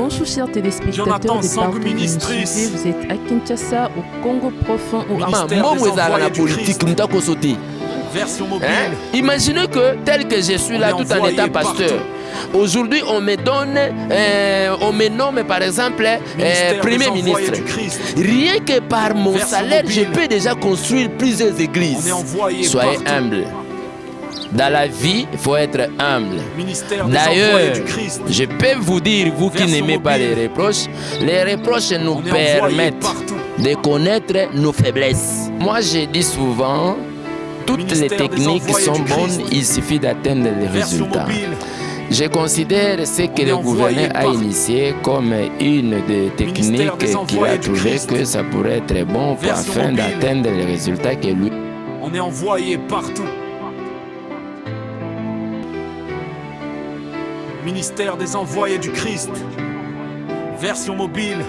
Bonjour chers téléspectateurs Jonathan de Sangou partout où vous nous Ministries. suivez. Vous êtes à Kinshasa, au Congo profond ou Ministère en des envoyés du Christ. Version mobile. Imaginez que tel que je suis là On est tout en envoyé étant pasteur. Aujourd'hui, on me donne, on me nomme par exemple Ministère Premier des envoyés ministre. du Christ. Rien que par mon Version salaire, mobile. je peux déjà construire plusieurs On est églises. envoyé Soyez partout. humble. Dans la vie, il faut être humble. Ministère des envoyés D'ailleurs, du Christ. je peux vous dire, vous qui Version n'aimez pas mobile. les reproches nous On est envoyé permettent partout. de connaître nos faiblesses. Moi, je dis souvent, toutes Ministère les des techniques envoyés sont du Christ. bonnes, il suffit d'atteindre les Version résultats. mobile. Je considère ce que On est le envoyé gouverneur a partout. initié comme une des techniques Ministère des qu'il a envoyés du trouvé Christ. que ça pourrait être bon pour Version afin mobile. d'atteindre les résultats que lui. On est envoyé partout. Ministère des envoyés du Christ. Version mobile.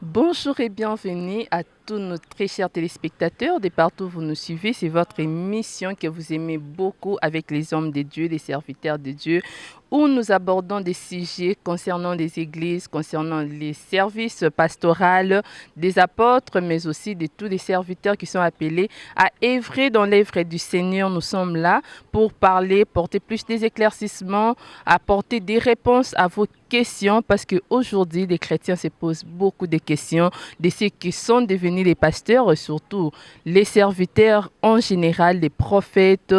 Bonjour et bienvenue à tous nos très chers téléspectateurs de partout où vous nous suivez. C'est votre émission que vous aimez beaucoup avec les hommes de Dieu, les serviteurs de Dieu, où nous abordons des sujets concernant les églises, concernant les services pastoraux des apôtres, mais aussi de tous les serviteurs qui sont appelés à œuvrer dans l'œuvre du Seigneur. Nous sommes là pour parler, porter plus des éclaircissements, apporter des réponses à vos questions, parce qu'aujourd'hui, les chrétiens se posent beaucoup de questions de ceux qui sont devenus les pasteurs, et surtout les serviteurs en général, les prophètes,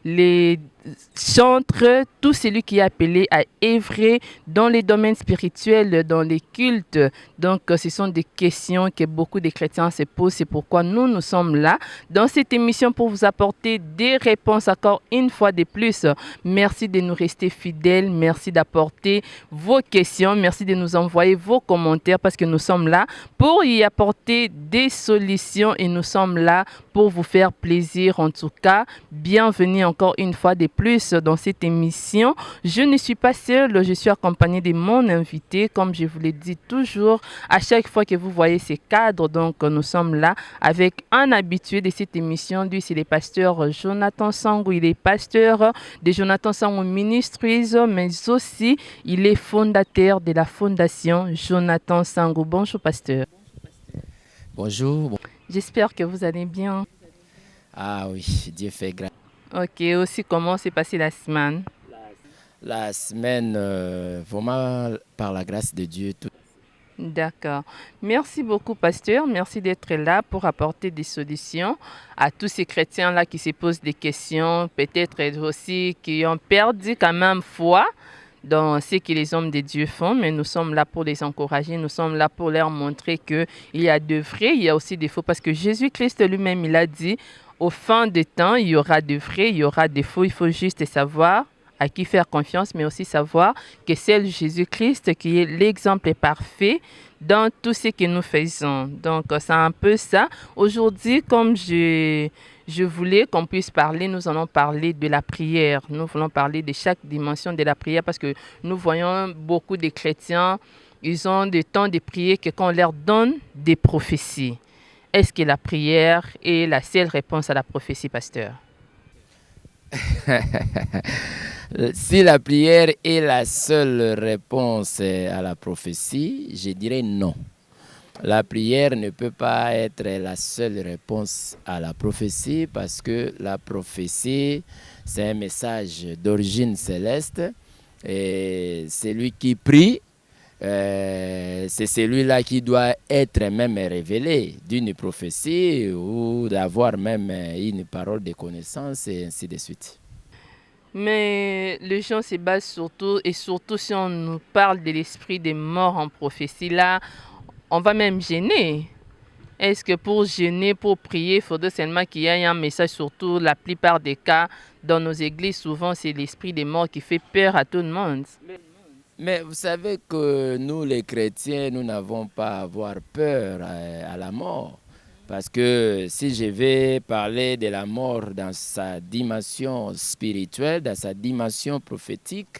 les chantres, tout celui qui est appelé à œuvrer dans les domaines spirituels, dans les cultes. Donc, ce sont des questions que beaucoup de chrétiens se posent. C'est pourquoi nous sommes là dans cette émission pour vous apporter des réponses encore une fois de plus. Merci de nous rester fidèles. Merci d'apporter vos questions. Merci de nous envoyer vos commentaires parce que nous sommes là pour y apporter des solutions et nous sommes là pour vous faire plaisir. En tout cas, bienvenue encore une fois de plus dans cette émission. Je ne suis pas seule, je suis accompagnée de mon invité, comme je vous l'ai dit toujours, à chaque fois que vous voyez ces cadres. Donc, nous sommes là avec un habitué de cette émission. Lui, c'est le pasteur Jonathan Sangou. Il est pasteur de Jonathan Sangou Ministries, mais aussi, il est fondateur de la fondation Jonathan Sangou. Bonjour, pasteur. Bonjour. J'espère que vous allez bien. Ah oui, Dieu fait grâce. Ok, aussi comment s'est passée la semaine? La semaine, vraiment par la grâce de Dieu. D'accord. Merci beaucoup, pasteur. Merci d'être là pour apporter des solutions à tous ces chrétiens-là qui se posent des questions, peut-être aussi qui ont perdu quand même foi dans ce que les hommes de Dieu font, mais nous sommes là pour les encourager, nous sommes là pour leur montrer qu'il y a de vrai, il y a aussi des faux, parce que Jésus-Christ lui-même, il a dit, au fin des temps, il y aura de vrai, il y aura de faux, il faut juste savoir à qui faire confiance, mais aussi savoir que c'est Jésus-Christ qui est l'exemple parfait dans tout ce que nous faisons. Donc, c'est un peu ça. Aujourd'hui, comme je voulais qu'on puisse parler, nous allons parler de la prière. Nous voulons parler de chaque dimension de la prière parce que nous voyons beaucoup de chrétiens, ils ont des temps de prier que quand on leur donne des prophéties. Est-ce que la prière est la seule réponse à la prophétie, pasteur? Si la prière est la seule réponse à la prophétie, je dirais non. La prière ne peut pas être la seule réponse à la prophétie parce que la prophétie, c'est un message d'origine céleste et celui qui prie, c'est celui-là qui doit être même révélé d'une prophétie ou d'avoir même une parole de connaissance et ainsi de suite. Mais les gens se basent surtout, et surtout si on nous parle de l'esprit des morts en prophétie, là, on va même gêner. Est-ce que pour gêner, pour prier, il faudrait seulement qu'il y ait un message, surtout la plupart des cas, dans nos églises, souvent c'est l'esprit des morts qui fait peur à tout le monde. Mais vous savez que nous, les chrétiens, nous n'avons pas à avoir peur à la mort. Parce que si je vais parler de la mort dans sa dimension spirituelle, dans sa dimension prophétique,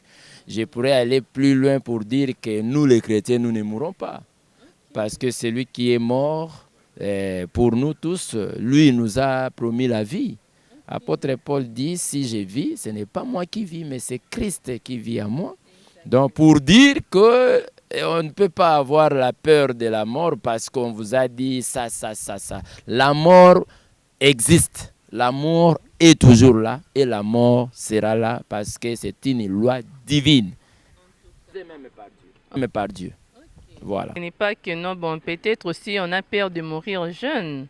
je pourrais aller plus loin pour dire que nous, les chrétiens, nous ne mourrons pas. Parce que celui qui est mort, pour nous tous, lui nous a promis la vie. Apôtre Paul dit, si je vis, ce n'est pas moi qui vis, mais c'est Christ qui vit en moi. Donc pour dire que on ne peut pas avoir la peur de la mort parce qu'on vous a dit ça. La mort existe. La mort est toujours là et la mort sera là parce que c'est une loi divine. Même par Dieu. Voilà. Ce n'est pas que non, bon, peut-être aussi on a peur de mourir jeune.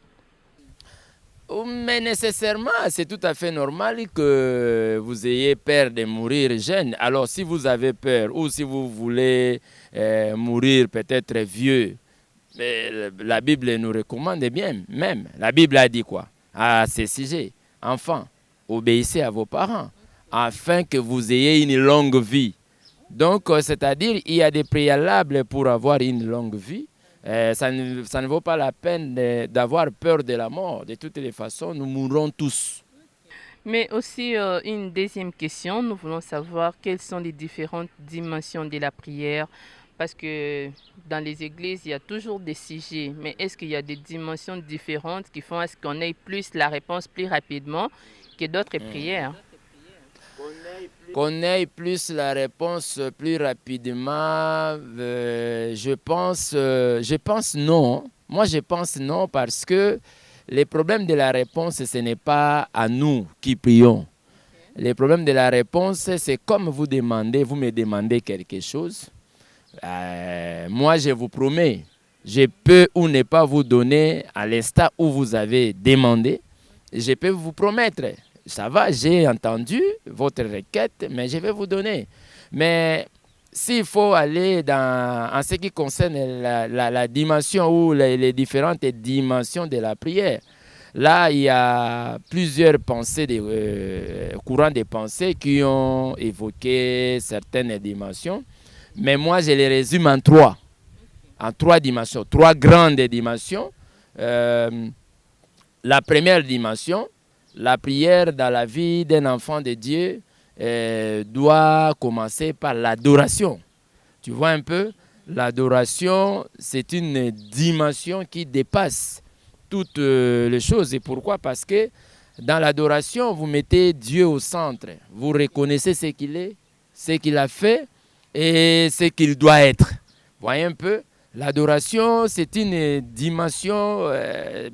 Mais nécessairement, c'est tout à fait normal que vous ayez peur de mourir jeune. Alors, si vous avez peur ou si vous voulez mourir peut-être vieux, la Bible nous recommande bien, même. La Bible a dit quoi à ces sujets? Enfants, obéissez à vos parents afin que vous ayez une longue vie. Donc, c'est-à-dire, il y a des préalables pour avoir une longue vie. Ça ne vaut pas la peine d'avoir peur de la mort. De toutes les façons, nous mourrons tous. Mais aussi, une deuxième question, nous voulons savoir quelles sont les différentes dimensions de la prière. Parce que dans les églises, il y a toujours des sujets. Mais est-ce qu'il y a des dimensions différentes qui font à ce qu'on ait plus la réponse plus rapidement que d'autres prières? Qu'on ait plus la réponse plus rapidement, je pense non. Moi, je pense non parce que le problème de la réponse, ce n'est pas à nous qui prions. Le problème de la réponse, c'est comme vous me demandez quelque chose. Moi, je vous promets, je peux ou ne pas vous donner à l'instant où vous avez demandé. Je peux vous promettre. Ça va, j'ai entendu votre requête, mais je vais vous donner. Mais s'il faut aller en ce qui concerne la dimension ou les différentes dimensions de la prière, là, il y a plusieurs pensées, courants de pensée qui ont évoqué certaines dimensions. Mais moi, je les résume en trois dimensions, trois grandes dimensions. La première dimension, la prière dans la vie d'un enfant de Dieu doit commencer par l'adoration. Tu vois un peu, l'adoration, c'est une dimension qui dépasse toutes les choses. Et pourquoi? Parce que dans l'adoration, vous mettez Dieu au centre. Vous reconnaissez ce qu'il est, ce qu'il a fait et ce qu'il doit être. Voyez un peu, l'adoration, c'est une dimension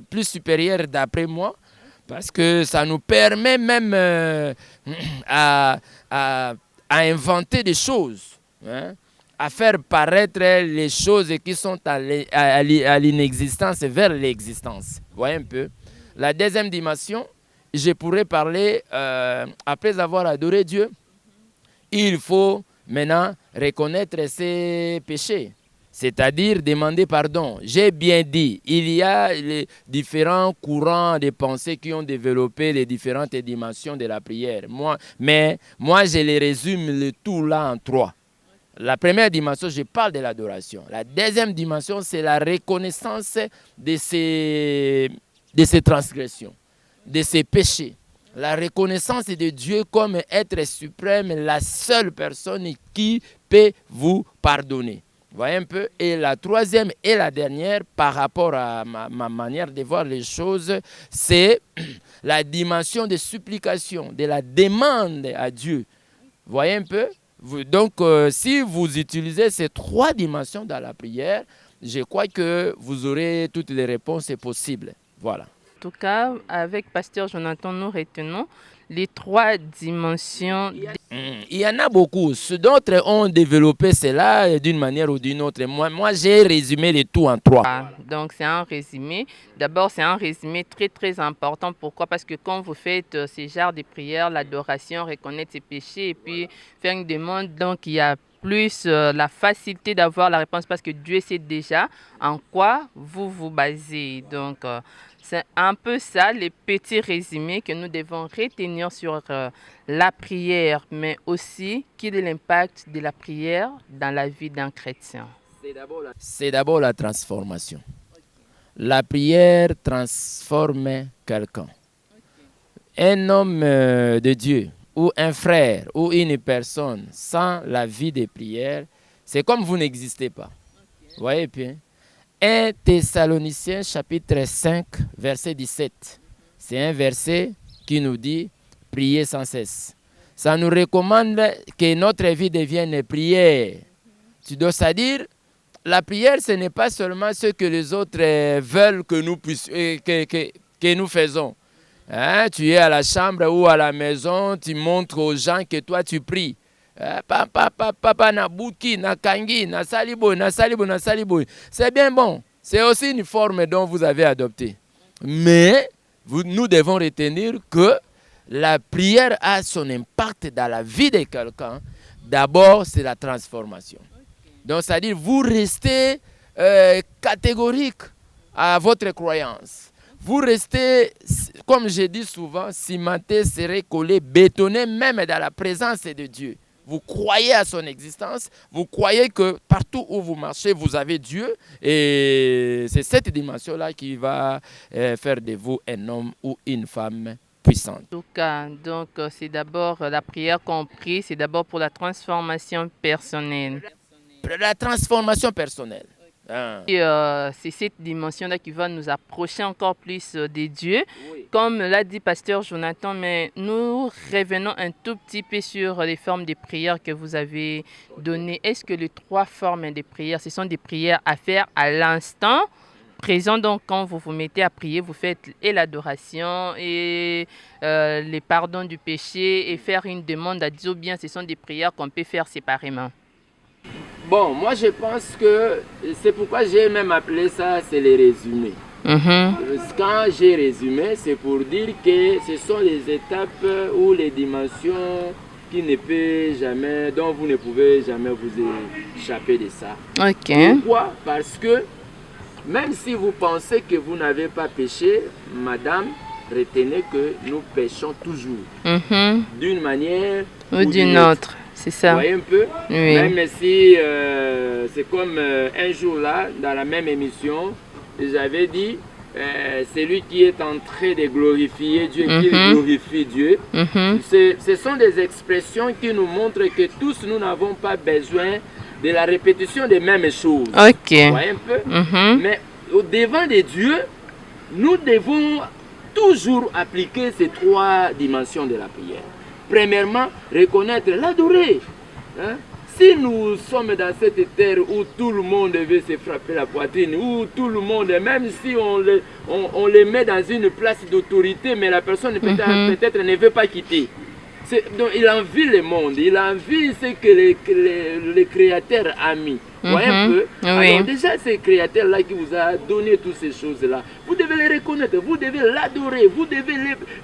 plus supérieure d'après moi. Parce que ça nous permet même à inventer des choses, hein, à faire paraître les choses qui sont à l'inexistence vers l'existence. Vous voyez un peu. La deuxième dimension, je pourrais parler, après avoir adoré Dieu, il faut maintenant reconnaître ses péchés. C'est-à-dire demander pardon. J'ai bien dit, il y a les différents courants de pensée qui ont développé les différentes dimensions de la prière. Moi, je les résume le tout là en trois. La première dimension, je parle de l'adoration. La deuxième dimension, c'est la reconnaissance de ces transgressions, de ces péchés. La reconnaissance de Dieu comme être suprême, la seule personne qui peut vous pardonner. Vous voyez un peu. Et la troisième et la dernière, par rapport à ma manière de voir les choses, c'est la dimension de supplication, de la demande à Dieu. Vous voyez un peu. Donc, si vous utilisez ces trois dimensions dans la prière, je crois que vous aurez toutes les réponses possibles. Voilà. En tout cas, avec Pasteur Jonathan, nous retenons les trois dimensions. Il y en a beaucoup. D'autres ont développé cela d'une manière ou d'une autre. Moi, j'ai résumé le tout en trois. Donc, c'est un résumé. D'abord, c'est un résumé très, très important. Pourquoi? Parce que quand vous faites ces genres de prières, l'adoration, reconnaître ses péchés et puis faire une demande, donc il y a plus la facilité d'avoir la réponse parce que Dieu sait déjà en quoi vous vous basez. Donc, c'est un peu ça, les petits résumés que nous devons retenir sur la prière, mais aussi quel est l'impact de la prière dans la vie d'un chrétien. C'est d'abord la transformation. La prière transforme quelqu'un. Un homme de Dieu ou un frère ou une personne sans la vie de prière, c'est comme vous n'existez pas. Vous voyez bien? 1 Thessaloniciens chapitre 5, verset 17. C'est un verset qui nous dit « Priez sans cesse ». Ça nous recommande que notre vie devienne prière. C'est-à-dire, la prière, ce n'est pas seulement ce que les autres veulent que nous, que nous faisons. Hein? Tu es à la chambre ou à la maison, tu montres aux gens que toi tu pries. Papa na buki, na kangi, na salibo, na salibo, na salibo. C'est bien bon. C'est aussi une forme dont vous avez adopté. Mais nous devons retenir que la prière a son impact dans la vie de quelqu'un. D'abord, c'est la transformation. Donc, c'est-à-dire, vous restez catégorique à votre croyance. Vous restez, comme je dis souvent, cimenté, serré, collé, bétonné, même dans la présence de Dieu. Vous croyez à son existence, vous croyez que partout où vous marchez, vous avez Dieu. Et c'est cette dimension-là qui va faire de vous un homme ou une femme puissante. En tout cas, donc c'est d'abord la prière qu'on prie, c'est d'abord pour la transformation personnelle. La transformation personnelle. Et c'est cette dimension-là qui va nous approcher encore plus de Dieu. Oui. Comme l'a dit Pasteur Jonathan, mais nous revenons un tout petit peu sur les formes de prière que vous avez données. Est-ce que les 3 formes de prière, ce sont des prières à faire à l'instant présent? Donc, quand vous vous mettez à prier, vous faites et l'adoration et les pardons du péché et faire une demande à Dieu, ou bien ce sont des prières qu'on peut faire séparément? Bon, moi je pense que c'est pourquoi j'ai même appelé ça, c'est les résumés. Quand j'ai résumé, c'est pour dire que ce sont les étapes ou les dimensions qui ne peut jamais, dont vous ne pouvez jamais vous échapper de ça. Ok. Pourquoi? Parce que même si vous pensez que vous n'avez pas péché, madame, retenez que nous péchons toujours. D'une manière ou d'une autre. C'est ça. Vous voyez un peu? Oui. Même si c'est comme un jour là, dans la même émission, j'avais dit, celui qui est en train de glorifier Dieu, qui glorifie Dieu. Ce sont des expressions qui nous montrent que tous nous n'avons pas besoin de la répétition des mêmes choses. Ok. Vous voyez un peu? Mais au devant de Dieu, nous devons toujours appliquer ces 3 dimensions de la prière. Premièrement, reconnaître, l'adorer. Hein? Si nous sommes dans cette terre où tout le monde veut se frapper la poitrine, où tout le monde, même si on les met dans une place d'autorité, mais la personne peut-être ne veut pas quitter. Donc, il envie le monde, il envie ce que le Créateur a mis. Vous voyez un peu? Oui. Alors déjà, ce Créateur-là qui vous a donné toutes ces choses-là, vous devez les reconnaître, vous devez l'adorer, vous devez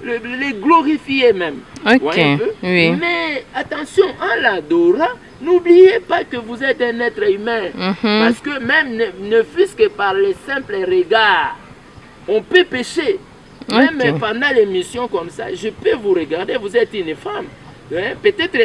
les glorifier même. Ok. Vous voyez un peu? Oui. Mais attention, en l'adorant, n'oubliez pas que vous êtes un être humain. Parce que même ne fût-ce que par les simples regards, on peut pécher. Même pendant l'émission comme ça, je peux vous regarder, vous êtes une femme. Hein? Peut-être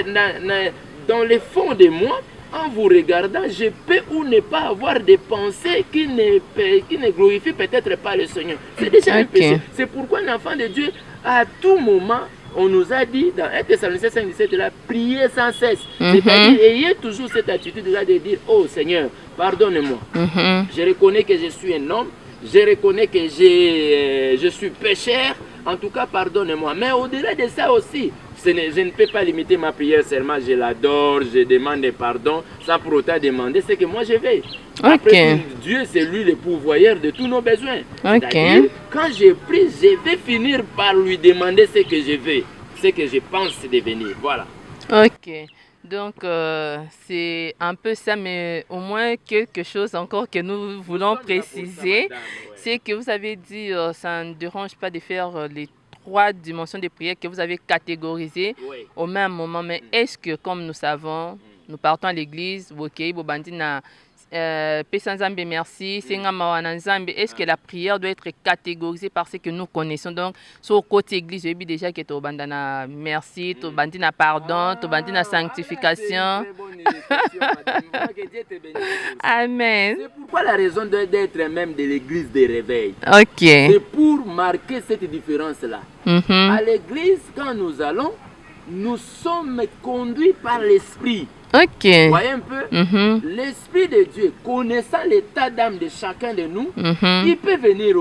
dans le fond de moi, en vous regardant, je peux ou ne pas avoir des pensées qui ne glorifient peut-être pas le Seigneur. C'est déjà un péché. C'est pourquoi un enfant de Dieu, à tout moment, on nous a dit dans 1 Thessaloniciens 5:17, là, priez sans cesse. C'est-à-dire, ayez toujours cette attitude-là de dire, oh Seigneur, pardonne-moi. Je reconnais que je suis un homme. Je reconnais que je suis pécheur, en tout cas pardonne-moi. Mais au-delà de ça aussi, je ne peux pas limiter ma prière seulement, je l'adore, je demande pardon, sans pour autant demander ce que moi je veux. Après tout, Dieu c'est lui le pourvoyeur de tous nos besoins. C'est-à-dire, quand je prie, je vais finir par lui demander ce que je veux, ce que je pense devenir. Voilà. Ok. Donc, c'est un peu ça, mais au moins quelque chose encore que nous voulons préciser, c'est que vous avez dit ça ne dérange pas de faire les 3 dimensions de prière que vous avez catégorisées au même moment. Mais est-ce que, comme nous savons, nous partons à l'église, merci, est-ce que la prière doit être catégorisée par ce que nous connaissons? Donc, sur le côté église, j'ai déjà que tu as merci, tu as pardon, tu as sanctification. Amen. C'est pourquoi la raison d'être même de l'église de réveil. Ok. C'est pour marquer cette différence-là. À l'église, quand nous allons, nous sommes conduits par l'esprit. Ok. Vous voyez un peu? L'Esprit de Dieu, connaissant l'état d'âme de chacun de nous, il peut venir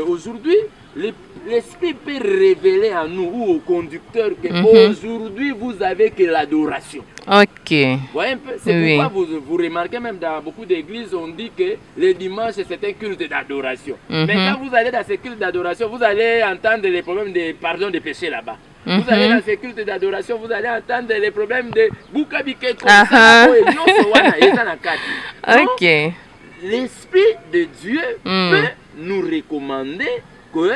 aujourd'hui l'esprit peut révéler à nous ou au conducteur qu'aujourd'hui vous avez que l'adoration. Ok. Vous voyez un peu? C'est Oui. pourquoi vous remarquez même dans beaucoup d'églises, on dit que le dimanche c'est un culte d'adoration. Mais quand vous allez dans ce culte d'adoration, vous allez entendre les problèmes de pardon de péché là-bas. Vous allez dans ce culte d'adoration, vous allez entendre les problèmes de Bukabike comme ça. Ok. L'Esprit de Dieu peut nous recommander que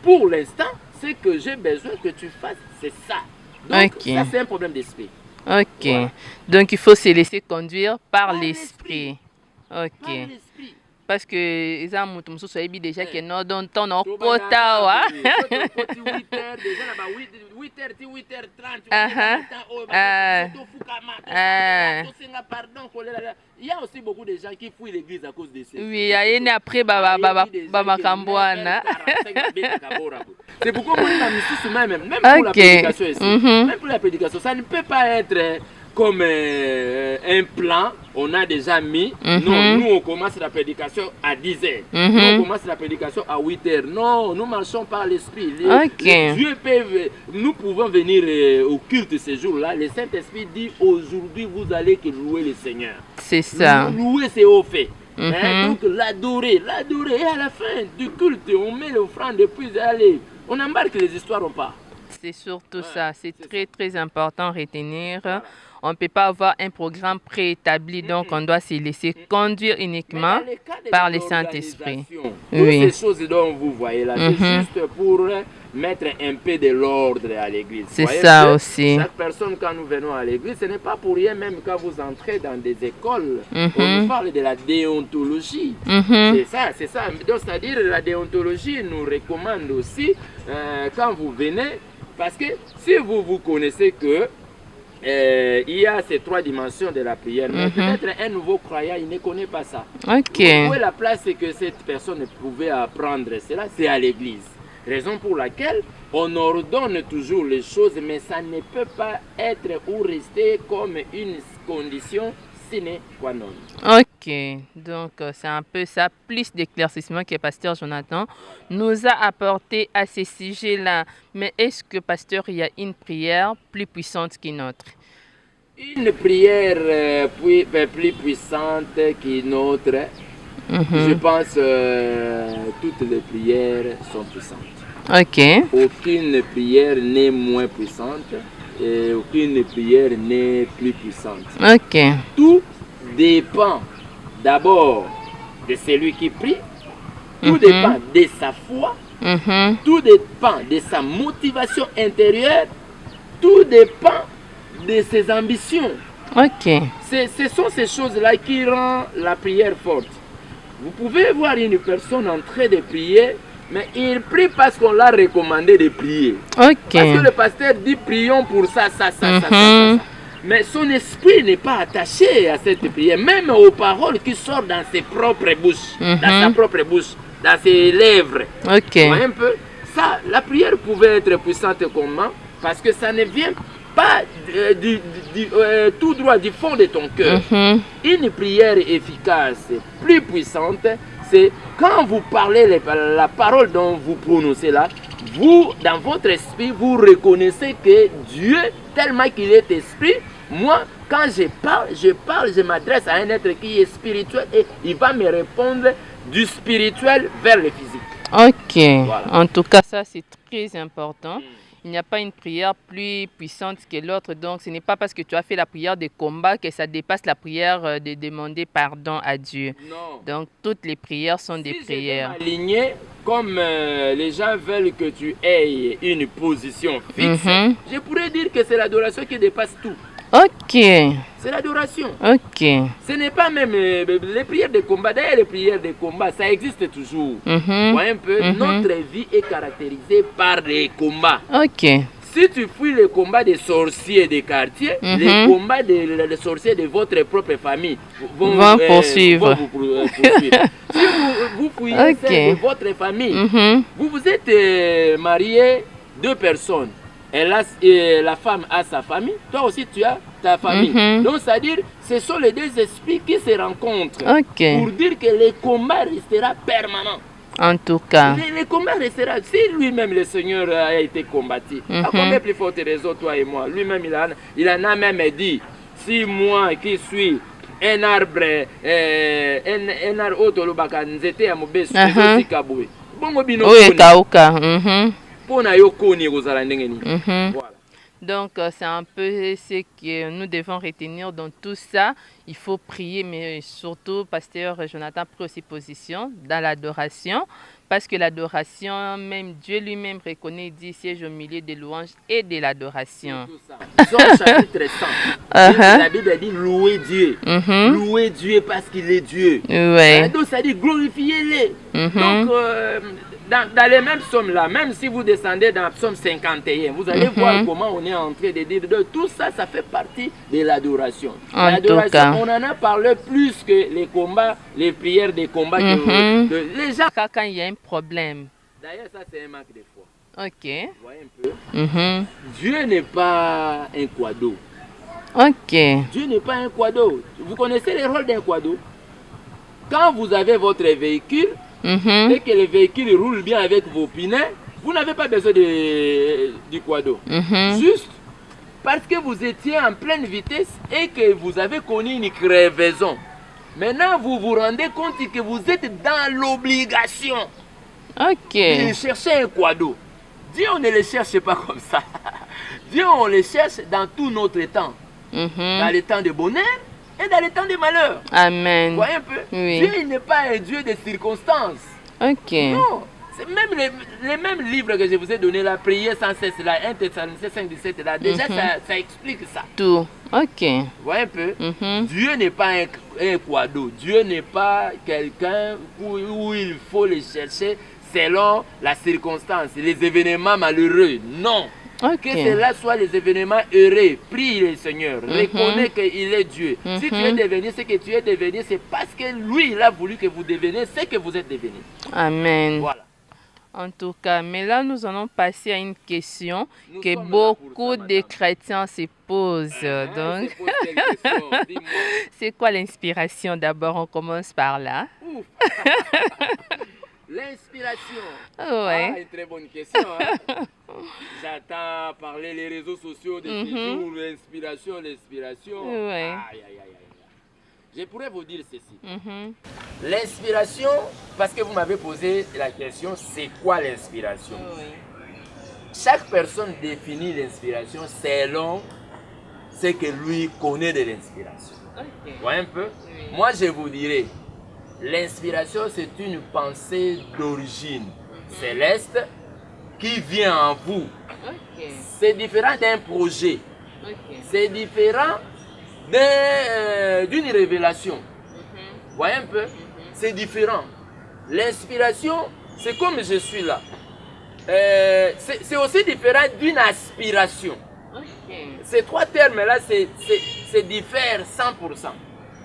pour l'instant, ce que j'ai besoin que tu fasses, c'est ça. Donc, ça, c'est un problème d'esprit. Ok. Voilà. Donc, il faut se laisser conduire par l'esprit. Par Ok. l'esprit. Parce que les gens ont déjà que nous donnons ton quota. 8h30. Il y a aussi beaucoup de gens qui fuient l'église à cause de ça. Oui, il y a après Bamakambouana. C'est pourquoi moi, même pour la prédication ici, même pour la prédication, ça ne peut pas être comme un plan, on a déjà mis. Non, nous on commence la prédication à 10h. Nous on commence la prédication à 8h. Non, nous marchons par l'esprit. Dieu peut, nous pouvons venir au culte ce jour-là. Le Saint-Esprit dit aujourd'hui vous allez que louer le Seigneur. C'est ça. Louer c'est au fait. Donc l'adorer. Et à la fin du culte, on met l'offrande et puis allez, on embarque les histoires, on part. C'est surtout ça. C'est très très important à retenir. On ne peut pas avoir un programme préétabli, donc on doit se laisser conduire uniquement par le Saint-Esprit. Oui. Toutes ces choses dont vous voyez là, c'est juste pour mettre un peu de l'ordre à l'église. C'est ça aussi. Chaque personne, quand nous venons à l'église, ce n'est pas pour rien, même quand vous entrez dans des écoles, on nous parle de la déontologie. C'est ça. Donc, c'est-à-dire la déontologie nous recommande aussi, quand vous venez, parce que si vous connaissez que il y a ces 3 dimensions de la prière, mais peut-être un nouveau croyant, il ne connaît pas ça. Où est la place que cette personne pouvait apprendre cela? C'est à l'église. Raison pour laquelle on ordonne toujours les choses, mais ça ne peut pas être ou rester comme une condition sine qua non. Ok, donc c'est un peu ça, plus d'éclaircissement que Pasteur Jonathan nous a apporté à ce sujet-là. Mais est-ce que, Pasteur, il y a une prière plus puissante qu'une autre? Une prière plus puissante qu'une autre, je pense toutes les prières sont puissantes. Ok. Aucune prière n'est moins puissante et aucune prière n'est plus puissante. Ok. Tout dépend d'abord de celui qui prie, tout dépend de sa foi, tout dépend de sa motivation intérieure, tout dépend de ses ambitions. Ok. Ce sont ces choses-là qui rendent la prière forte. Vous pouvez voir une personne en train de prier, mais il prie parce qu'on l'a recommandé de prier. Ok. Parce que le pasteur dit prions pour ça. Mais son esprit n'est pas attaché à cette prière, même aux paroles qui sortent dans ses propres bouches, dans sa propre bouche, dans ses lèvres. Ok. Vous voyez un peu? Ça, la prière pouvait être puissante comment? Parce que ça ne vient pas tout droit du fond de ton cœur. Une prière efficace, plus puissante, c'est quand vous parlez la parole dont vous prononcez là, vous, dans votre esprit, vous reconnaissez que Dieu, tellement qu'il est esprit, moi, quand je m'adresse à un être qui est spirituel et il va me répondre du spirituel vers le physique. Ok. Voilà. En tout cas, ça, c'est très important. Il n'y a pas une prière plus puissante que l'autre. Donc, ce n'est pas parce que tu as fait la prière de combat que ça dépasse la prière de demander pardon à Dieu. Non. Donc, toutes les prières sont des prières. Aligné, comme les gens veulent que tu aies une position fixe, je pourrais dire que c'est l'adoration qui dépasse tout. Ok. C'est l'adoration. Ok. Ce n'est pas même les prières de combat. D'ailleurs, les prières de combat, ça existe toujours. Vous voyez un peu, notre vie est caractérisée par les combats. Ok. Si tu fuis le combat des sorciers des quartiers, les combats des sorciers de votre propre famille vont poursuivre. Si vous fouillez celle de votre famille, vous êtes marié 2 personnes. La femme a sa famille, toi aussi tu as ta famille. Donc c'est-à-dire, ce sont les 2 esprits qui se rencontrent pour dire que le combat restera permanent. En tout cas. Le combat restera. Si lui-même, le Seigneur, a été combattu, à combien plus forte raison, toi et moi? Lui-même, il en a même dit, si moi qui suis un arbre, un arbre autolobaka, nzete ya mobesu, nzete kaboué. Bongo bino Oui, Kauka. Pona yo koni kozala ndenge ni. Voilà. Donc, c'est un peu ce que nous devons retenir dans tout ça. Il faut prier, mais surtout, pasteur Jonathan prit aussi position dans l'adoration. Parce que l'adoration, même Dieu lui-même reconnaît, il dit, siège au milieu des louanges et de l'adoration. Somme chapitre 100. La Bible dit louer Dieu. Louer Dieu parce qu'il est Dieu. Ouais. Donc, ça dit glorifier-les. Donc, dans les mêmes sommes là, même si vous descendez dans Psaume 51, vous allez voir comment on est en train de dire tout ça, ça fait partie de l'adoration. L'adoration, on en a parlé plus que les combats, les prières des combats. Les gens... Quand il y a un problème. D'ailleurs, ça c'est un manque de foi. Ok. Vous voyez un peu? Dieu n'est pas un quado. Ok. Dieu n'est pas un quado. Vous connaissez le rôle d'un quado? Quand vous avez votre véhicule, et que le véhicule roule bien avec vos pinets, vous n'avez pas besoin du quado. Juste parce que vous étiez en pleine vitesse et que vous avez connu une crevaison. Maintenant, vous vous rendez compte que vous êtes dans l'obligation de chercher un quado. Dieu, on ne le cherche pas comme ça. Dieu, on le cherche dans tout notre temps. Dans les temps de bonheur et dans les temps de malheur. Amen. Vous voyez un peu? Oui. Dieu n'est pas un Dieu de circonstances. Ok. Non. C'est même les mêmes livres que je vous ai donné, la prière sans cesse, là, 1 Thessaloniciens 5, 17, là, déjà ça explique ça. Tout. Ok. Vous voyez un peu? Dieu n'est pas un quado. Dieu n'est pas quelqu'un où il faut le chercher selon la circonstance, les événements malheureux. Non. Que cela soit les événements heureux, prie le Seigneur, reconnais qu'il est Dieu. Si tu es devenu ce que tu es devenu, c'est parce que lui, il a voulu que vous deveniez ce que vous êtes devenu. Amen. Voilà. En tout cas, mais là, nous allons passer à une question que beaucoup de chrétiens se posent. Donc, c'est quoi l'inspiration? D'abord, on commence par là. L'inspiration. Ouais. Ah, une très bonne question. Hein? J'attends parler les réseaux sociaux de ces jours, l'inspiration. Ouais. Aïe, aïe, aïe, aïe. Je pourrais vous dire ceci. L'inspiration, parce que vous m'avez posé la question, c'est quoi l'inspiration? Chaque personne définit l'inspiration selon ce que lui connaît de l'inspiration. Vous voyez un peu? Moi, je vous dirais, l'inspiration, c'est une pensée d'origine céleste qui vient en vous. C'est différent d'un projet. C'est différent d'une révélation. Vous voyez un peu? C'est différent. L'inspiration, c'est comme je suis là. C'est aussi différent d'une aspiration. Ces trois termes-là, c'est diffèrent 100%.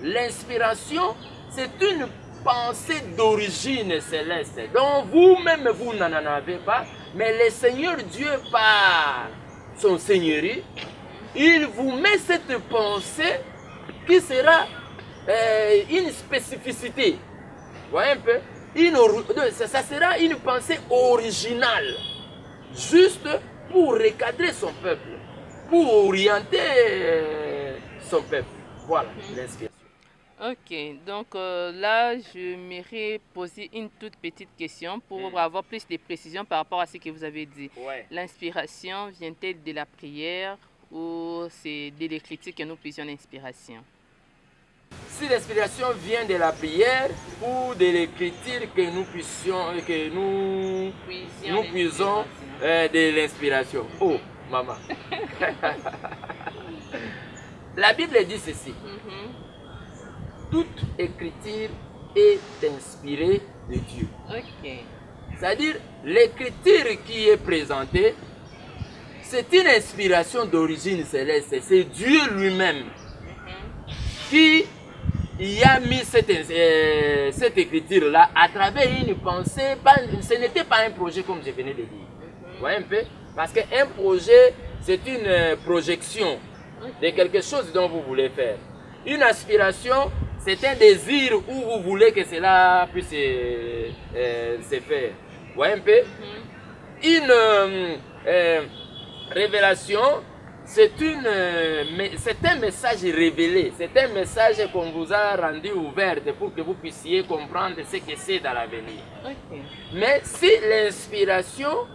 L'inspiration, c'est une pensée d'origine céleste, dont vous-même vous n'en avez pas, mais le Seigneur Dieu, par son Seigneurie, il vous met cette pensée qui sera une spécificité. Vous voyez un peu? Ça sera une pensée originale, juste pour recadrer son peuple, pour orienter son peuple. Voilà l'inspiration. Ok, donc là, je m'aimerais poser une toute petite question pour avoir plus de précisions par rapport à ce que vous avez dit. L'inspiration vient-elle de la prière ou c'est de l'écriture que nous puissions l'inspiration? Si l'inspiration vient de la prière ou de l'écriture que nous puissions, puisons de l'inspiration. Oh, maman. La Bible dit ceci. Toute écriture est inspirée de Dieu. C'est-à-dire, l'écriture qui est présentée, c'est une inspiration d'origine céleste. C'est Dieu lui-même qui y a mis cette écriture-là à travers une pensée. Ce n'était pas un projet comme je venais de dire. Vous voyez un peu? Parce qu'un projet, c'est une projection de quelque chose dont vous voulez faire. Une aspiration, c'est un désir où vous voulez que cela puisse se faire. Vous voyez un peu? Une révélation, c'est un message révélé, c'est un message qu'on vous a rendu ouvert pour que vous puissiez comprendre ce que c'est dans l'avenir. Ok. Mais si l'inspiration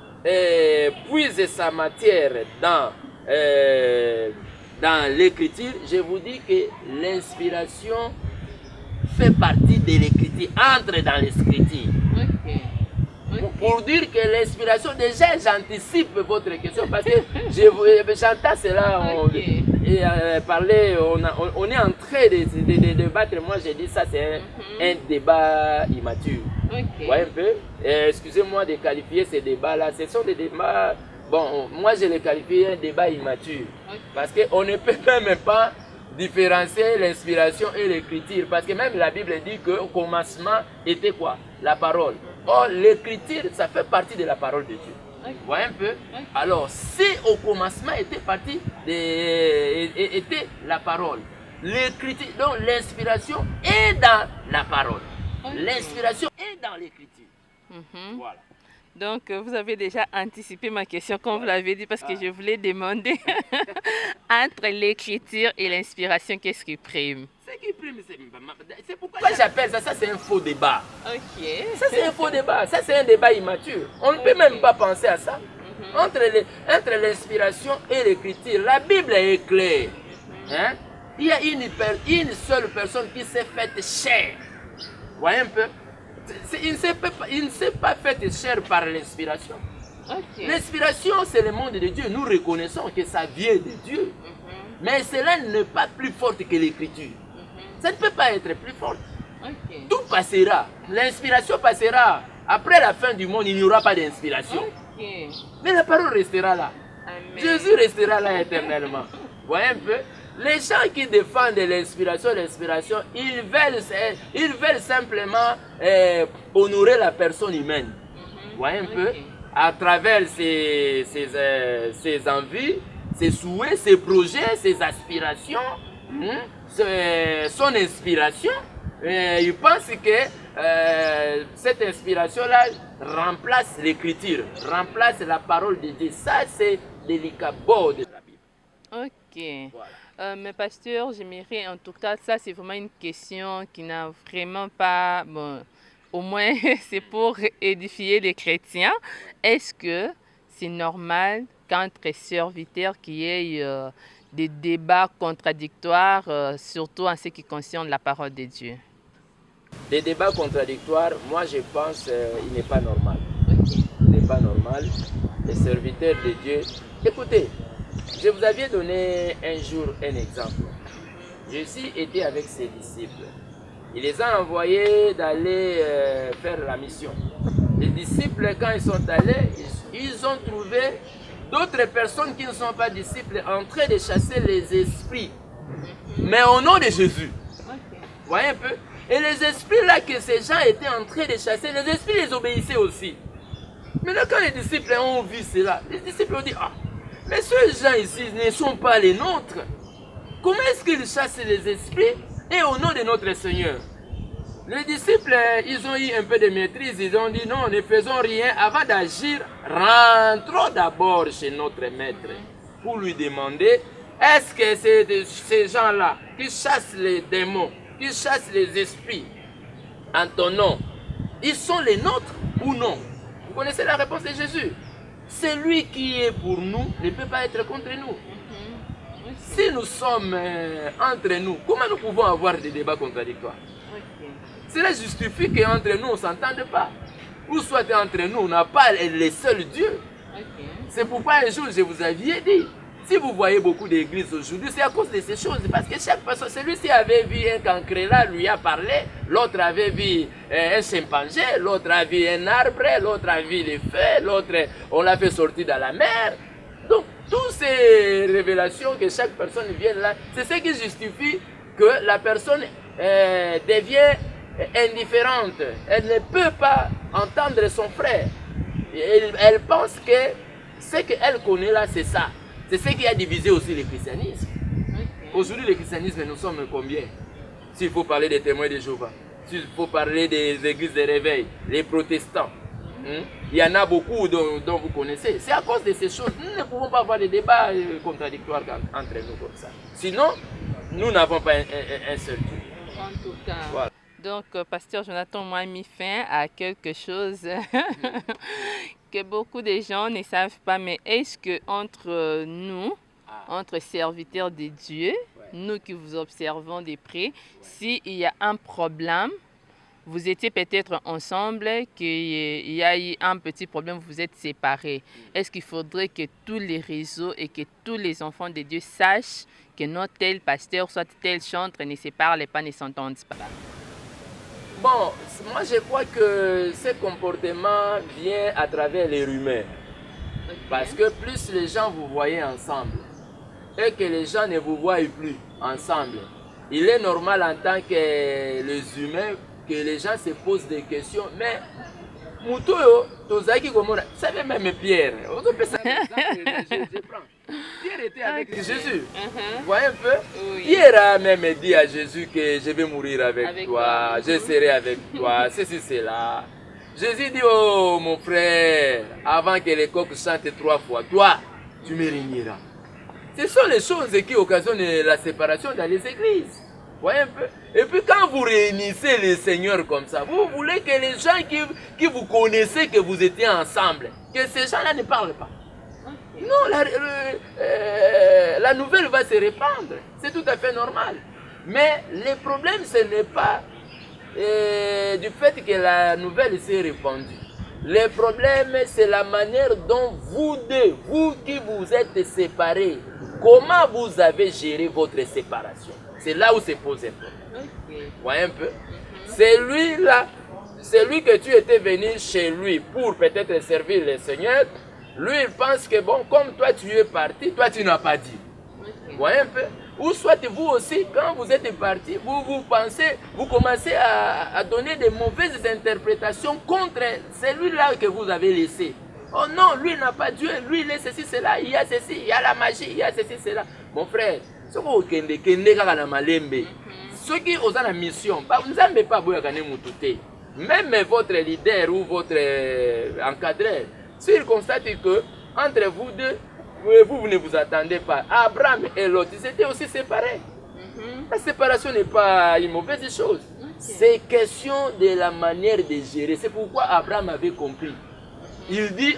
puise sa matière dans l'écriture, je vous dis que l'inspiration fait partie de l'écriture, entre dans l'écriture. Ok. Pour dire que l'inspiration, déjà j'anticipe votre question parce que j'entends cela parler, on est en train de débattre. Moi j'ai dit ça c'est un débat immature. Ok. Vous voyez un peu? Excusez-moi de qualifier ces débats-là, ce sont des débats, bon, moi je les qualifie un débat immature. Parce qu'on ne peut même pas différencier l'inspiration et l'écriture. Parce que même la Bible dit qu'au commencement était quoi? La parole. Or, l'écriture, ça fait partie de la parole de Dieu. Vous voyez un peu? Alors, si au commencement était la parole, l'écriture, donc l'inspiration est dans la parole. L'inspiration est dans l'écriture. Voilà. Donc, vous avez déjà anticipé ma question, comme vous l'avez dit, parce que je voulais demander entre l'écriture et l'inspiration, qu'est-ce qui prime? Ce qui prime, c'est pourquoi j'appelle ça, c'est un faux débat. Ok. Ça, c'est un faux débat. Ça, c'est un débat immature. On ne peut même pas penser à ça. Entre l'inspiration et l'écriture, la Bible est claire. Hein? Il y a une seule personne qui s'est faite chair. Vous voyez un peu? Il ne s'est pas fait chair par l'inspiration. L'inspiration, c'est le monde de Dieu. Nous reconnaissons que ça vient de Dieu. Mais cela n'est pas plus forte que l'écriture. Ça ne peut pas être plus forte. Tout passera. L'inspiration passera. Après la fin du monde, il n'y aura pas d'inspiration. Mais la parole restera là. Amen. Jésus restera là éternellement. Vous voyez un peu? Les gens qui défendent l'inspiration, ils veulent simplement honorer la personne humaine. Vous voyez un peu? À travers ses envies, ses souhaits, ses projets, ses aspirations, son inspiration. Il pense que cette inspiration-là remplace l'écriture, remplace la parole de Dieu. Ça, c'est délicat bord de la Bible. Ok. Voilà. Mais pasteur, j'aimerais en tout cas, ça c'est vraiment une question qui n'a vraiment pas, bon, au moins c'est pour édifier les chrétiens. Est-ce que c'est normal qu'entre serviteurs qu'il y ait des débats contradictoires, surtout en ce qui concerne la parole de Dieu? Des débats contradictoires, moi je pense il n'est pas normal. Il n'est pas normal. Les serviteurs de Dieu, écoutez, je vous avais donné un jour un exemple. Jésus était avec ses disciples. Il les a envoyés d'aller faire la mission. Les disciples, quand ils sont allés, ils ont trouvé d'autres personnes qui ne sont pas disciples en train de chasser les esprits. Mais au nom de Jésus. Vous voyez un peu? Et les esprits là que ces gens étaient en train de chasser, les esprits les obéissaient aussi. Maintenant quand les disciples ont vu cela, les disciples ont dit, ah, mais ces gens ici ne sont pas les nôtres. Comment est-ce qu'ils chassent les esprits et au nom de notre Seigneur? Les disciples, ils ont eu un peu de maîtrise, ils ont dit non, ne faisons rien avant d'agir, rentrons d'abord chez notre maître pour lui demander, est-ce que ces gens-là qui chassent les démons, qui chassent les esprits en ton nom, ils sont les nôtres ou non? Vous connaissez la réponse de Jésus. Celui qui est pour nous ne peut pas être contre nous. Si nous sommes entre nous, comment nous pouvons avoir des débats contradictoires? Cela justifie qu'entre nous on ne s'entende pas. Ou soit entre nous on n'a pas les seuls dieux. C'est pourquoi un jour je vous avais dit, si vous voyez beaucoup d'églises aujourd'hui, c'est à cause de ces choses. Parce que chaque personne, celui-ci avait vu un cancrélat, lui a parlé, l'autre avait vu un chimpanzé, l'autre a vu un arbre, l'autre a vu les feux, l'autre on l'a fait sortir dans la mer. Donc toutes ces révélations que chaque personne vient là, c'est ce qui justifie que la personne devient indifférente. Elle ne peut pas entendre son frère. Elle pense que ce qu'elle connaît là, c'est ça. C'est ce qui a divisé aussi le christianisme. Aujourd'hui, le christianisme, nous sommes combien? s'il faut parler des témoins de Jéhovah, s'il faut parler des églises de réveil, les protestants, il y en a beaucoup dont vous connaissez. C'est à cause de ces choses. Nous ne pouvons pas avoir des débats contradictoires entre nous comme ça. Sinon, nous n'avons pas un seul Dieu. En tout cas. Voilà. Donc, Pasteur Jonathan m'a mis fin à quelque chose que beaucoup de gens ne savent pas. Mais est-ce que entre nous, entre serviteurs de Dieu, nous qui vous observons de près, s'il y a un problème, vous étiez peut-être ensemble, qu'il y a eu un petit problème, vous êtes séparés. Est-ce qu'il faudrait que tous les réseaux et que tous les enfants de Dieu sachent que notre tel pasteur, soit tel chantre, ne se parlent pas, ne s'entendent pas? Bon, moi je crois que ce comportement vient à travers les rumeurs. Okay. Parce que plus les gens vous voyez ensemble et que les gens ne vous voient plus ensemble, il est normal en tant que les humains que les gens se posent des questions. Mais Moutoyo, Tozaki Gomora, vous savez même Pierre, je prends. Pierre était avec Jésus. Vous voyez un peu? Oui. Pierre a même dit à Jésus que je vais mourir avec toi, je serai avec toi, ceci, cela. Jésus dit, oh mon frère, avant que les coqs chantent 3 fois, toi, tu me régneras. Ce sont les choses qui occasionnent la séparation dans les églises. Vous voyez un peu? Et puis quand vous réunissez les seigneurs comme ça, vous voulez que les gens qui vous connaissaient, que vous étiez ensemble, que ces gens-là ne parlent pas. Non, la nouvelle va se répandre. C'est tout à fait normal. Mais le problème, ce n'est pas du fait que la nouvelle s'est répandue. Le problème, c'est la manière dont vous deux, vous qui vous êtes séparés, comment vous avez géré votre séparation. C'est là où se pose un problème. Vous voyez un peu? C'est lui-là, c'est lui que tu étais venu chez lui pour peut-être servir le Seigneur. Lui, il pense que bon, comme toi tu es parti, toi tu n'as pas dit. Vous voyez un peu? Ou soit vous aussi, quand vous êtes parti, vous pensez, vous commencez à donner des mauvaises interprétations contre celui-là que vous avez laissé. Oh non, lui n'a pas Dieu, lui il est ceci, cela, il y a ceci, il y a la magie, il y a ceci, cela. Mon frère, ce qui ont la mission, vous n'avez pas besoin de même votre leader ou votre encadreur, s'il constate que entre vous deux, vous ne vous attendez pas. Abraham et Lot, ils étaient aussi séparés. La séparation n'est pas une mauvaise chose. C'est question de la manière de gérer. C'est pourquoi Abraham avait compris. Il dit,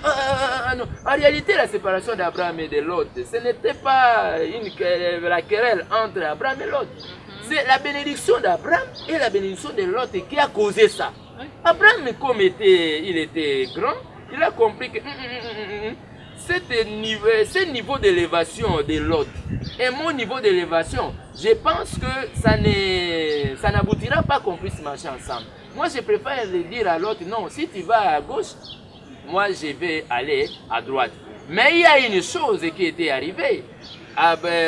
non. En réalité, la séparation d'Abraham et de Lot, ce n'était pas la querelle entre Abraham et Lot. C'est la bénédiction d'Abraham et la bénédiction de Lot qui a causé ça. Abraham, comme il était grand, il a compris que ce niveau d'élévation de Lot et mon niveau d'élévation, je pense que ça n'aboutira pas qu'on puisse marcher ensemble. Moi, je préfère le dire à l'autre, non, si tu vas à gauche, moi, je vais aller à droite. Mais il y a une chose qui était arrivée.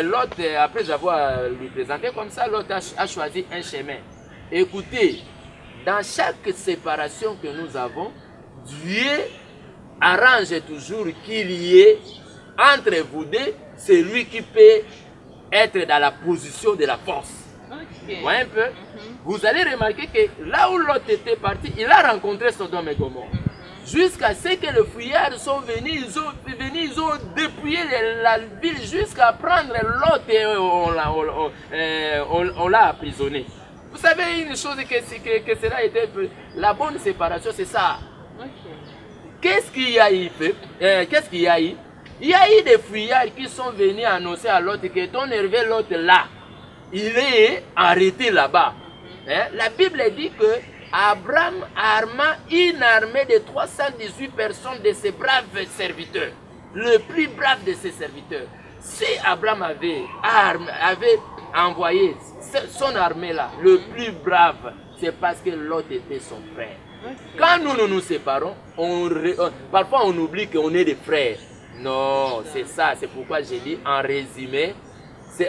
L'autre, après avoir lui présenté comme ça, l'autre a choisi un chemin. Écoutez, dans chaque séparation que nous avons, Dieu arrange toujours qu'il y ait entre vous deux celui qui peut être dans la position de la force. Vous voyez un peu? Vous allez remarquer que là où l'autre était parti, il a rencontré Sodome et Gomorrhe. Jusqu'à ce que les fuyards sont venus, ils ont dépouillé la ville jusqu'à prendre l'autre et on l'a emprisonné. Vous savez une chose que cela était la bonne séparation, c'est ça. Qu'est-ce qu'il y a eu? Qu'est-ce qu'il y a eu? Il y a eu des fuyards qui sont venus annoncer à l'autre que ton hervé l'autre là, il est arrêté là-bas. La Bible dit que Abraham arma une armée de 318 personnes de ses braves serviteurs. Le plus brave de ses serviteurs. Si Abraham avait envoyé son armée là, le plus brave, c'est parce que l'autre était son frère. Quand nous nous séparons, parfois on oublie qu'on est des frères. Non, c'est ça, c'est pourquoi j'ai dit en résumé,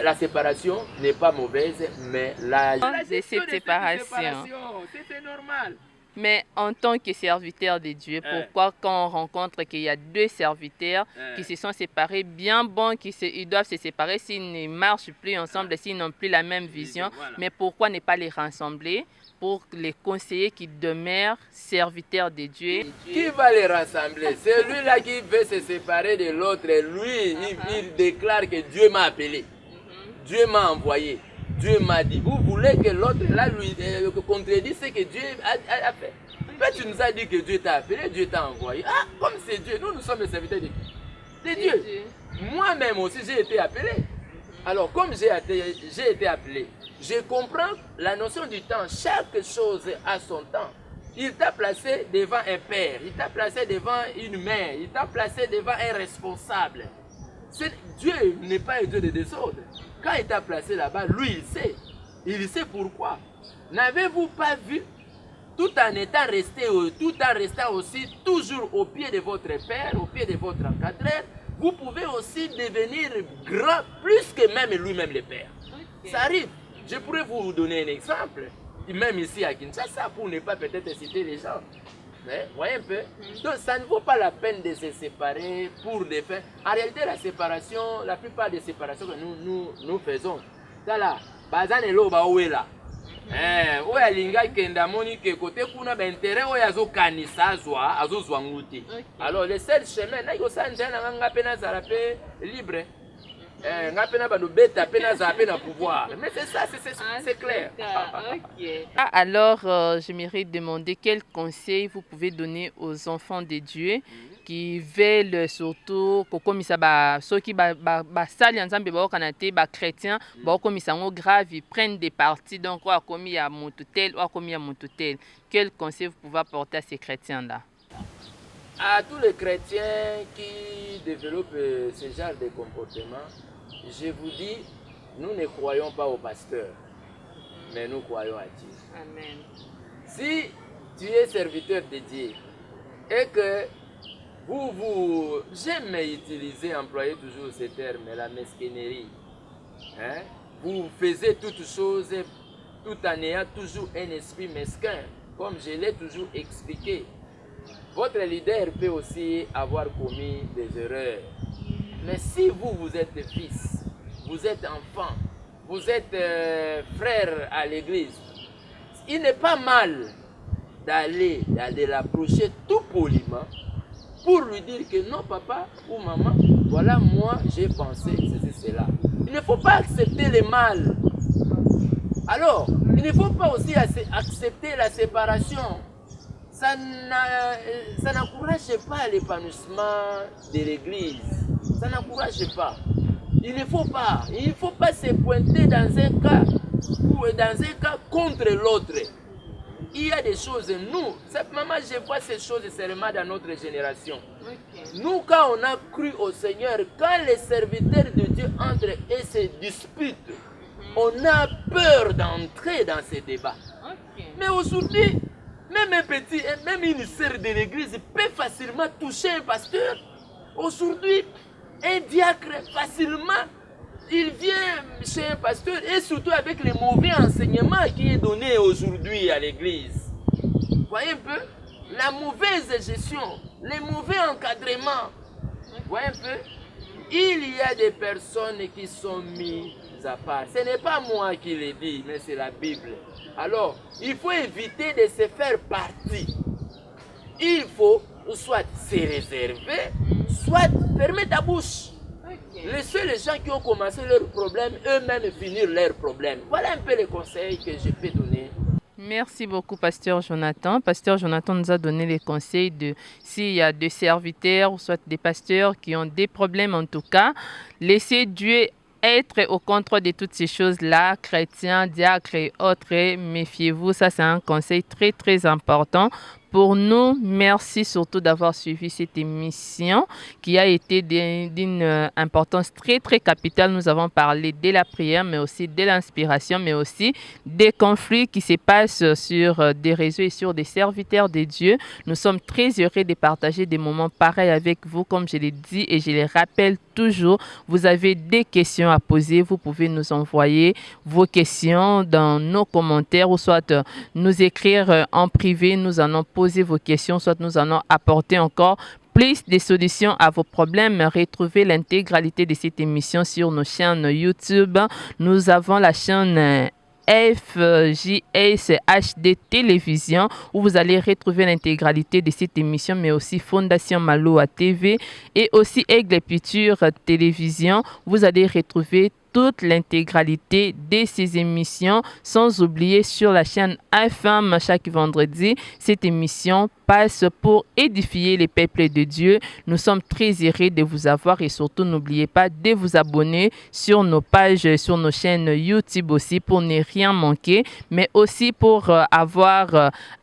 la séparation n'est pas mauvaise, mais la de cette séparation. C'est normal. Mais en tant que serviteur de Dieu, pourquoi quand on rencontre qu'il y a deux serviteurs qui se sont séparés, bien bon ils doivent se séparer s'ils ne marchent plus ensemble, s'ils n'ont plus la même vision, mais pourquoi ne pas les rassembler pour les conseiller qui demeurent serviteurs de Dieu? Qui va les rassembler? Celui-là qui veut se séparer de l'autre, lui, il déclare que Dieu m'a appelé, Dieu m'a envoyé. Dieu m'a dit, vous voulez que l'autre là lui contredise ce que Dieu a fait. Mais tu nous as dit que Dieu t'a appelé, Dieu t'a envoyé. Ah, comme c'est Dieu, nous sommes les serviteurs de qui? De Dieu. Moi-même aussi, j'ai été appelé. Alors, comme j'ai été appelé, je comprends la notion du temps. Chaque chose a son temps. Il t'a placé devant un père, il t'a placé devant une mère, il t'a placé devant un responsable. Dieu n'est pas un Dieu de désordre. Quand il t'a placé là-bas, lui, il sait pourquoi. N'avez-vous pas vu, tout en restant aussi toujours au pied de votre père, au pied de votre encadreur, vous pouvez aussi devenir grand, plus que même lui-même le père. Ça arrive. Je pourrais vous donner un exemple, même ici à Kinshasa, pour ne pas peut-être citer les gens. Mais, voyez un peu. Donc, ça ne vaut pas la peine de se séparer pour des fins. En réalité, la plupart des séparations que nous faisons, ça là, bazane lo ba ouela. Oya linga kenda moni ke côté kuna ba intérêt oya zo kanisa azo zwanguti. Alors, le seul chemin, na yo sa ndena nga pena zala pe libre. Pouvoir. Mais c'est ça, c'est clair. Okay. Alors, j'aimerais demander quel conseil vous pouvez donner aux enfants de Dieu qui veulent surtout comme ça, ceux qui sali ensemble ba chrétiens, comme ça grave, ils prennent des partis donc comme il y a mon tel ou comme il y a mon tel. Quel conseil vous pouvez apporter à ces chrétiens là? À tous les chrétiens qui développent ce genre de comportement, je vous dis, nous ne croyons pas au pasteur, mais nous croyons à Dieu. Amen. Si tu es serviteur de Dieu et que j'aime employer toujours ce terme, la mesquinerie, vous faisiez toutes choses tout en ayant toujours un esprit mesquin, comme je l'ai toujours expliqué. Votre leader peut aussi avoir commis des erreurs. Mais si vous êtes fils, vous êtes enfant, vous êtes frère à l'église, il n'est pas mal d'aller l'approcher tout poliment pour lui dire que non papa ou maman, voilà moi j'ai pensé ceci, cela. Il ne faut pas accepter le mal. Alors, il ne faut pas aussi accepter la séparation. Ça n'encourage pas l'épanouissement de l'église. Ça n'encourage pas. Il ne faut pas se pointer dans un cas contre l'autre. Il y a des choses, maman, je vois ces choses seulement dans notre génération. Nous, quand on a cru au Seigneur, quand les serviteurs de Dieu entrent et se disputent, on a peur d'entrer dans ces débats. Mais aujourd'hui, même une sœur de l'église peut facilement toucher un pasteur. Aujourd'hui, un diacre, facilement, il vient chez un pasteur et surtout avec les mauvais enseignements qui est donné aujourd'hui à l'église. Vous voyez un peu? La mauvaise gestion, les mauvais encadrements. Vous voyez un peu? Il y a des personnes qui sont mises à part. Ce n'est pas moi qui le dis, mais c'est la Bible. Alors, il faut éviter de se faire partie. Il faut soit se réserver, soit fermer ta bouche. Laissez les gens qui ont commencé leurs problèmes, eux-mêmes finir leurs problèmes. Voilà un peu les conseils que je peux donner. Merci beaucoup, Pasteur Jonathan. Pasteur Jonathan nous a donné les conseils de s'il y a des serviteurs ou soit des pasteurs qui ont des problèmes en tout cas, laissez Dieu être au contrôle de toutes ces choses-là, chrétiens, diacres et autres, méfiez-vous, ça c'est un conseil très très important pour nous. Merci surtout d'avoir suivi cette émission qui a été d'une importance très, très capitale. Nous avons parlé de la prière, mais aussi de l'inspiration, mais aussi des conflits qui se passent sur des réseaux et sur des serviteurs de Dieu. Nous sommes très heureux de partager des moments pareils avec vous, comme je l'ai dit et je les rappelle toujours. Vous avez des questions à poser, vous pouvez nous envoyer vos questions dans nos commentaires ou soit nous écrire en privé. Nous allons poser vos questions, soit nous allons apporter encore plus de solutions à vos problèmes. Retrouvez l'intégralité de cette émission sur nos chaînes YouTube. Nous avons la chaîne FJS HD Télévision où vous allez retrouver l'intégralité de cette émission, mais aussi Fondation Maloa TV et aussi Aigle Picture Télévision. Vous allez retrouver toute l'intégralité de ces émissions, sans oublier sur la chaîne FM chaque vendredi. Cette émission passe pour édifier les peuples de Dieu. Nous sommes très heureux de vous avoir et surtout n'oubliez pas de vous abonner sur nos pages, sur nos chaînes YouTube aussi pour ne rien manquer, mais aussi pour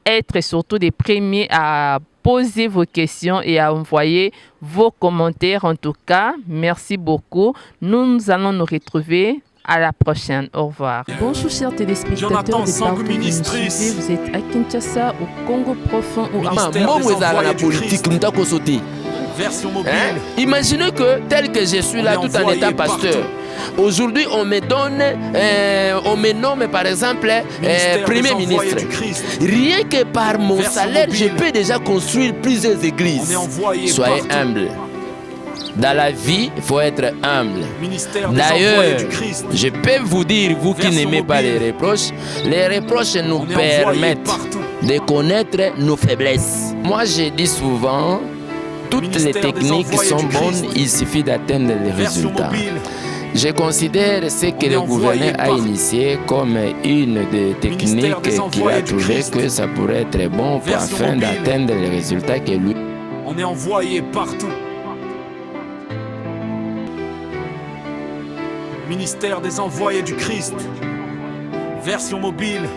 être surtout des premiers à poser vos questions et à envoyer vos commentaires. En tout cas, merci beaucoup. Nous allons nous retrouver à la prochaine. Au revoir. Bonjour chers téléspectateurs de partout où vous nous suivez. Vous êtes à Kinshasa, au Congo profond ou la politique, Version mobile. Imaginez que tel que je suis là tout en étant pasteur. Aujourd'hui, on me nomme par exemple Premier ministre. Rien que par mon salaire, je peux déjà construire plusieurs églises. Soyez humble. Dans la vie, il faut être humble. D'ailleurs, je peux vous dire, vous qui n'aimez pas les reproches nous permettent de connaître nos faiblesses. Moi, je dis souvent, toutes les techniques sont bonnes, il suffit d'atteindre les résultats. Je considère ce que le gouverneur a initié comme une des techniques qu'il a trouvé que ça pourrait être bon afin d'atteindre les résultats que lui. On est envoyé partout. Ministère des envoyés du Christ. Version mobile.